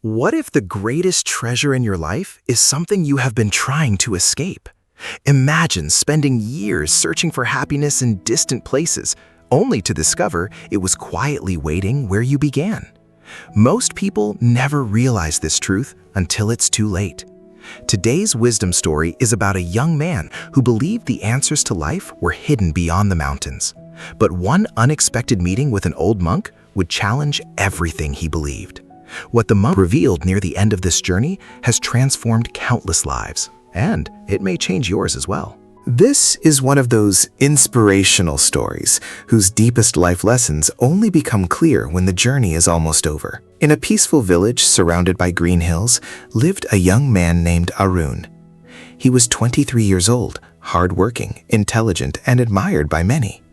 What if the greatest treasure in your life is something you have been trying to escape? Imagine spending years searching for happiness in distant places, only to discover it was quietly waiting where you began. Most people never realize this truth until it's too late. Today's wisdom story is about a young man who believed the answers to life were hidden beyond the mountains. But one unexpected meeting with an old monk would challenge everything he believed. What the monk revealed near the end of this journey has transformed countless lives, and it may change yours as well. This is one of those inspirational stories whose deepest life lessons only become clear when the journey is almost over. In a peaceful village surrounded by green hills lived a young man named Arun. He was 23 years old, hardworking, intelligent, and admired by many.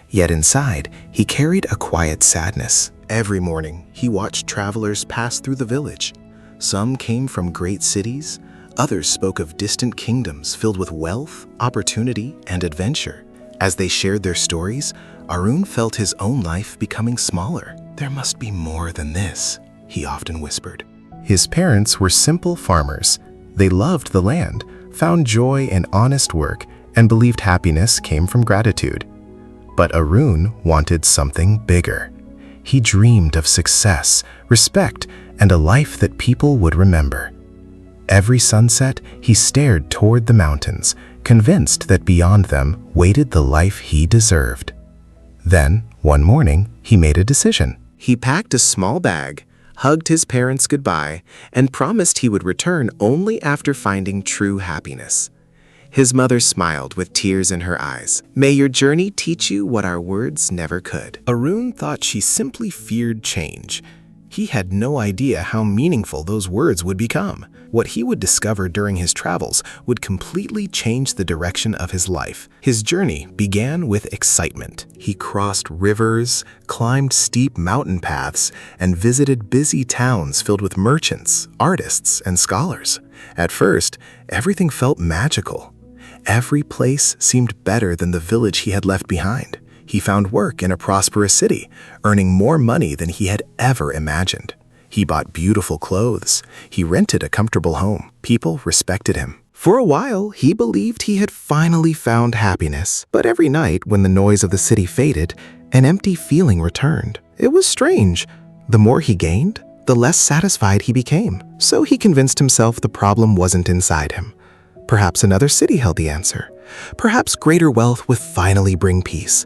Yet inside, he carried a quiet sadness. Every morning, he watched travelers pass through the village. Some came from great cities, others spoke of distant kingdoms filled with wealth, opportunity, and adventure. As they shared their stories, Arun felt his own life becoming smaller. "There must be more than this," he often whispered. His parents were simple farmers. They loved the land, found joy in honest work, and believed happiness came from gratitude. But Arun wanted something bigger. He dreamed of success, respect, and a life that people would remember. Every sunset, he stared toward the mountains, convinced that beyond them waited the life he deserved. Then, one morning, he made a decision. He packed a small bag, hugged his parents goodbye, and promised he would return only after finding true happiness. His mother smiled with tears in her eyes. "May your journey teach you what our words never could." Arun thought she simply feared change. He had no idea how meaningful those words would become. What he would discover during his travels would completely change the direction of his life. His journey began with excitement. He crossed rivers, climbed steep mountain paths, and visited busy towns filled with merchants, artists, and scholars. At first, everything felt magical. Every place seemed better than the village he had left behind. He found work in a prosperous city, earning more money than he had ever imagined. He bought beautiful clothes. He rented a comfortable home. People respected him. For a while, he believed he had finally found happiness. But every night, when the noise of the city faded, an empty feeling returned. It was strange. The more he gained, the less satisfied he became. So he convinced himself the problem wasn't inside him. Perhaps another city held the answer. Perhaps greater wealth would finally bring peace.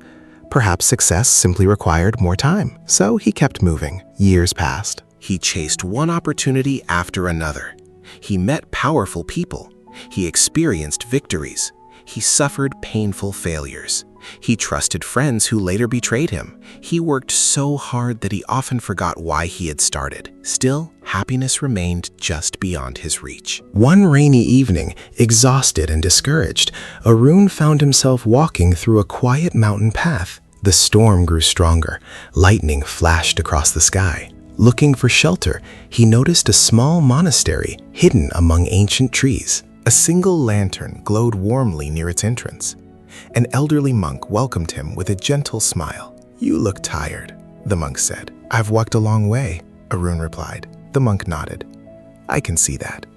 Perhaps success simply required more time. So he kept moving. Years passed. He chased one opportunity after another. He met powerful people. He experienced victories. He suffered painful failures. He trusted friends who later betrayed him. He worked so hard that he often forgot why he had started. Still, happiness remained just beyond his reach. One rainy evening, exhausted and discouraged, Arun found himself walking through a quiet mountain path. The storm grew stronger. Lightning flashed across the sky. Looking for shelter, he noticed a small monastery hidden among ancient trees. A single lantern glowed warmly near its entrance. An elderly monk welcomed him with a gentle smile. "You look tired," the monk said. "I've walked a long way," Arun replied. The monk nodded. "I can see that.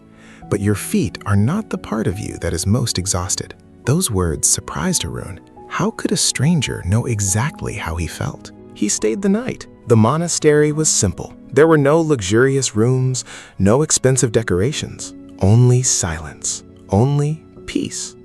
But your feet are not the part of you that is most exhausted." Those words surprised Arun. How could a stranger know exactly how he felt? He stayed the night. The monastery was simple. There were no luxurious rooms, no expensive decorations. Only silence. Only peace.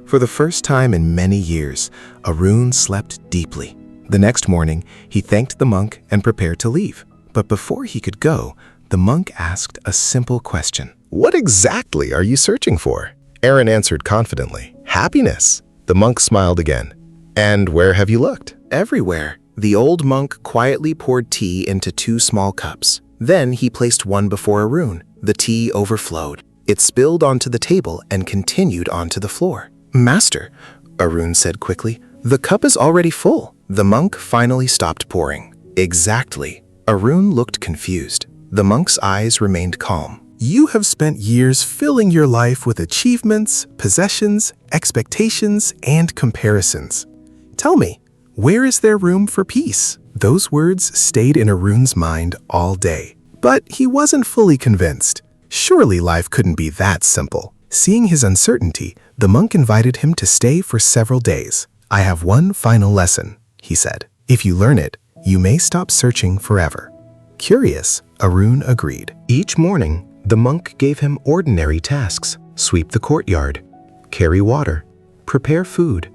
For the first time in many years, Arun slept deeply. The next morning, he thanked the monk and prepared to leave. But before he could go, the monk asked a simple question. "What exactly are you searching for?" Arun answered confidently, "Happiness." The monk smiled again. "And where have you looked?" "Everywhere." The old monk quietly poured tea into 2 small cups. Then he placed one before Arun. The tea overflowed. It spilled onto the table and continued onto the floor. "Master," Arun said quickly, "the cup is already full." The monk finally stopped pouring. "Exactly." Arun looked confused. The monk's eyes remained calm. "You have spent years filling your life with achievements, possessions, expectations, and comparisons. Tell me, where is there room for peace?" Those words stayed in Arun's mind all day. But he wasn't fully convinced. Surely life couldn't be that simple. Seeing his uncertainty, the monk invited him to stay for several days. "I have one final lesson," he said. "If you learn it, you may stop searching forever." Curious, Arun agreed. Each morning, the monk gave him ordinary tasks: sweep the courtyard, carry water, prepare food,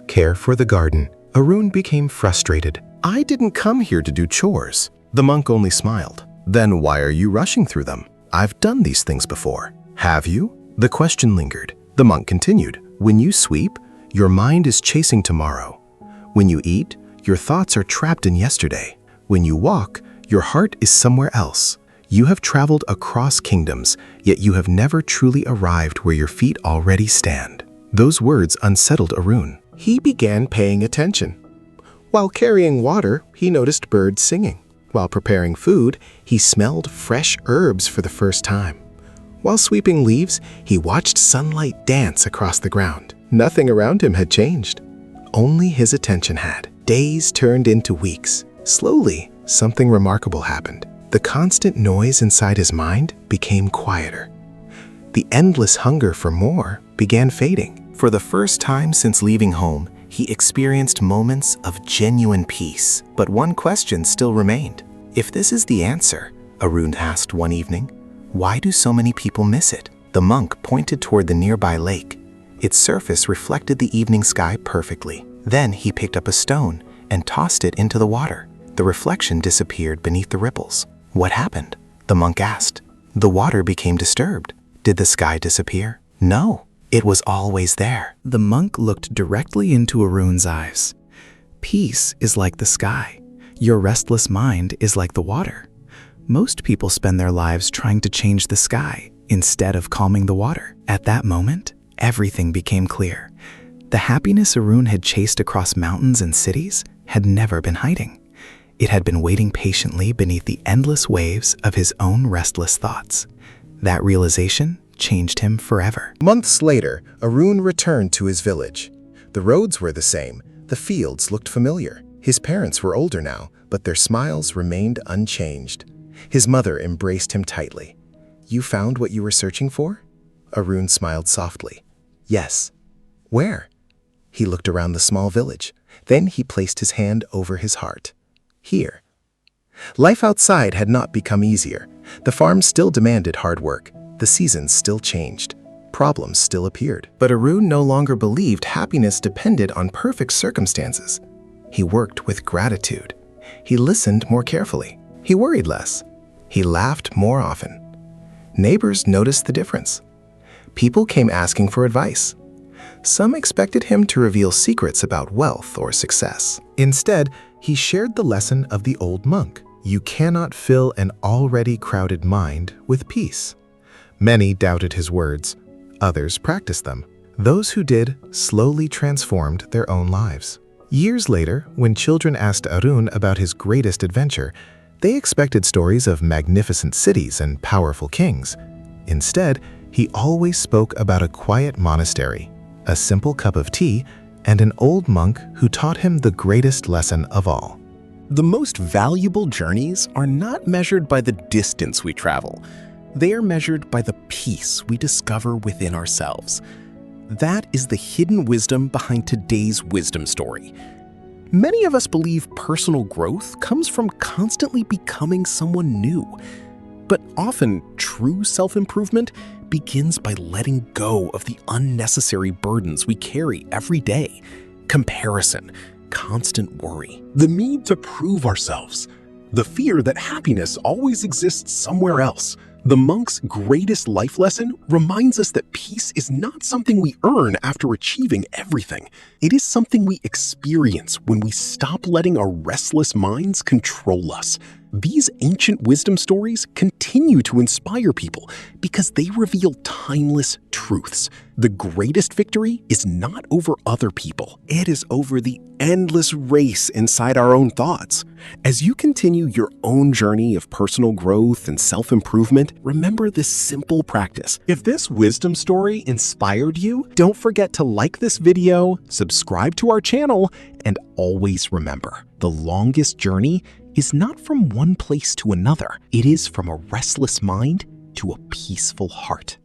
care for the garden. Arun became frustrated. "I didn't come here to do chores." The monk only smiled. "Then why are you rushing through them? I've done these things before." "Have you?" The question lingered. The monk continued. "When you sweep, your mind is chasing tomorrow. When you eat, your thoughts are trapped in yesterday. When you walk, your heart is somewhere else. You have traveled across kingdoms, yet you have never truly arrived where your feet already stand." Those words unsettled Arun. He began paying attention. While carrying water, he noticed birds singing. While preparing food, he smelled fresh herbs for the first time. While sweeping leaves, he watched sunlight dance across the ground. Nothing around him had changed. Only his attention had. Days turned into weeks. Slowly, something remarkable happened. The constant noise inside his mind became quieter. The endless hunger for more began fading. For the first time since leaving home, he experienced moments of genuine peace. But one question still remained. If this is the answer, Arun asked one evening, why do so many people miss it? The monk pointed toward the nearby lake. Its surface reflected the evening sky perfectly. Then he picked up a stone and tossed it into the water. The reflection disappeared beneath the ripples. "What happened?" the monk asked. The water became disturbed. Did the sky disappear? No, it was always there. The monk looked directly into Arun's eyes. Peace is like the sky. Your restless mind is like the water. Most people spend their lives trying to change the sky instead of calming the water. At that moment, everything became clear. The happiness Arun had chased across mountains and cities had never been hiding. It had been waiting patiently beneath the endless waves of his own restless thoughts. That realization changed him forever. Months later, Arun returned to his village. The roads were the same. The fields looked familiar. His parents were older now, but their smiles remained unchanged. His mother embraced him tightly. "You found what you were searching for?" Arun smiled softly. "Yes." "Where?" He looked around the small village. Then he placed his hand over his heart. "Here." Life outside had not become easier. The farm still demanded hard work. The seasons still changed. Problems still appeared. But Arun no longer believed happiness depended on perfect circumstances. He worked with gratitude. He listened more carefully. He worried less. He laughed more often. Neighbors noticed the difference. People came asking for advice. Some expected him to reveal secrets about wealth or success. Instead, he shared the lesson of the old monk. You cannot fill an already crowded mind with peace. Many doubted his words. Others practiced them. Those who did slowly transformed their own lives. Years later, when children asked Arun about his greatest adventure, they expected stories of magnificent cities and powerful kings. Instead, he always spoke about a quiet monastery, a simple cup of tea, and an old monk who taught him the greatest lesson of all. The most valuable journeys are not measured by the distance we travel. They are measured by the peace we discover within ourselves. That is the hidden wisdom behind today's wisdom story. Many of us believe personal growth comes from constantly becoming someone new. But often, true self-improvement begins by letting go of the unnecessary burdens we carry every day. Comparison, constant worry, the need to prove ourselves, the fear that happiness always exists somewhere else. The monk's greatest life lesson reminds us that peace is not something we earn after achieving everything. It is something we experience when we stop letting our restless minds control us. These ancient wisdom stories continue to inspire people because they reveal timeless truths. The greatest victory is not over other people. It is over the endless race inside our own thoughts. As you continue your own journey of personal growth and self-improvement, remember this simple practice. If this wisdom story inspired you, don't forget to like this video, subscribe to our channel, and always remember, the longest journey is not from one place to another. It is from a restless mind to a peaceful heart.